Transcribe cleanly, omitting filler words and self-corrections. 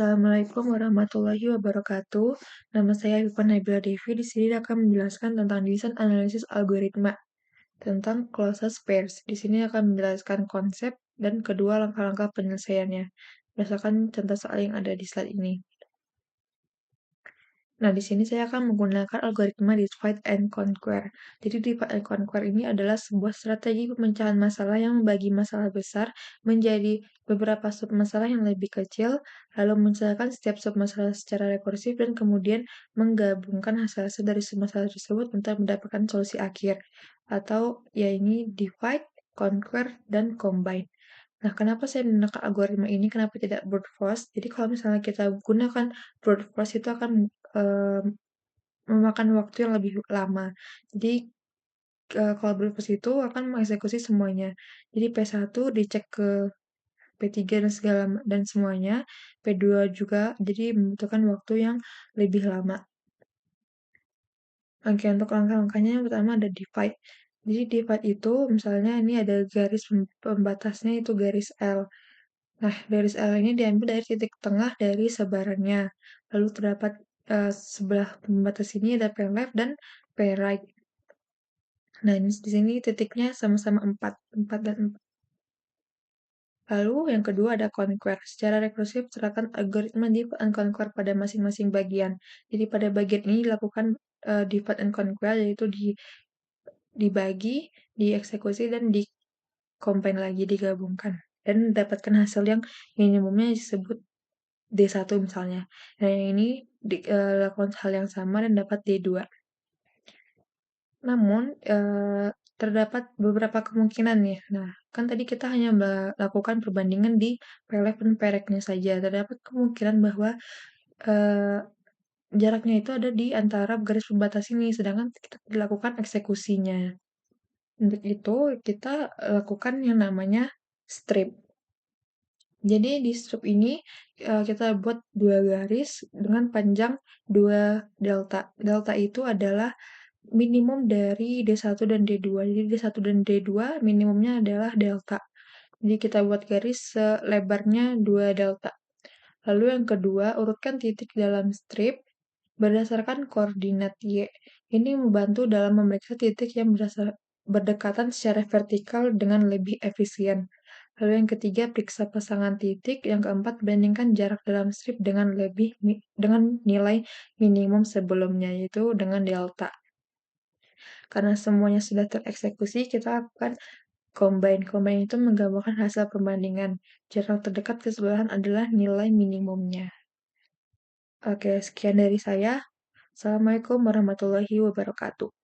Assalamualaikum warahmatullahi wabarakatuh. Nama saya Ivan Nabila Devi. Di sini akan menjelaskan tentang desain analisis algoritma tentang closest pairs. Di sini akan menjelaskan konsep dan kedua langkah-langkah penyelesaiannya. Berdasarkan contoh soal yang ada di slide ini. Nah, di sini saya akan menggunakan algoritma divide and conquer. Jadi, divide and conquer ini adalah sebuah strategi pemecahan masalah yang membagi masalah besar menjadi beberapa submasalah yang lebih kecil, lalu menyelesaikan setiap submasalah secara rekursif dan kemudian menggabungkan hasil-hasil dari submasalah tersebut untuk mendapatkan solusi akhir. Atau ya ini divide, conquer, dan combine. Nah, kenapa saya menggunakan algoritma ini? Kenapa tidak brute force? Jadi, kalau misalnya kita gunakan brute force itu akan eee, memakan waktu yang lebih lama. Jadi, kalau brute force itu akan mengeksekusi semuanya. Jadi P1 dicek ke P3 dan dan semuanya, P2 juga, jadi membutuhkan waktu yang lebih lama. Oke, untuk langkah-langkahnya yang pertama ada divide. Jadi divide itu misalnya ini ada garis pembatasnya itu garis L. Nah, garis L ini diambil dari titik tengah dari sebarannya. Lalu terdapat sebelah pembatas ini ada P left dan P right. Nah, ini di sini titiknya sama-sama 4, 4 dan 4. Lalu yang kedua ada conquer. Secara rekursif, serahkan algoritma divide and conquer pada masing-masing bagian. Jadi pada bagian ini dilakukan divide and conquer, yaitu dibagi, dieksekusi, dan di-combine lagi, digabungkan. Dan mendapatkan hasil yang minimumnya disebut D1 misalnya. Nah, yang ini lakukan hal yang sama dan dapat D2. Namun, terdapat beberapa kemungkinan ya. Nah, kan tadi kita hanya melakukan perbandingan di PLF dan PREC-nya saja. Terdapat kemungkinan bahwa eee, jaraknya itu ada di antara garis pembatas ini, sedangkan kita dilakukan eksekusinya. Untuk itu, kita lakukan yang namanya strip. Jadi di strip ini kita buat dua garis dengan panjang 2 delta. Delta itu adalah minimum dari D1 dan D2. Jadi D1 dan D2 minimumnya adalah delta. Jadi kita buat garis selebarnya 2 delta. Lalu yang kedua, urutkan titik dalam strip berdasarkan koordinat Y. Ini membantu dalam memeriksa titik yang berdekatan secara vertikal dengan lebih efisien. Lalu yang ketiga, periksa pasangan titik. Yang keempat, bandingkan jarak dalam strip dengan nilai minimum sebelumnya, yaitu dengan delta. Karena semuanya sudah tereksekusi, kita akan combine. Combine itu menggabungkan hasil perbandingan. Jarak terdekat ke sebelahan adalah nilai minimumnya. Oke, sekian dari saya. Assalamualaikum warahmatullahi wabarakatuh.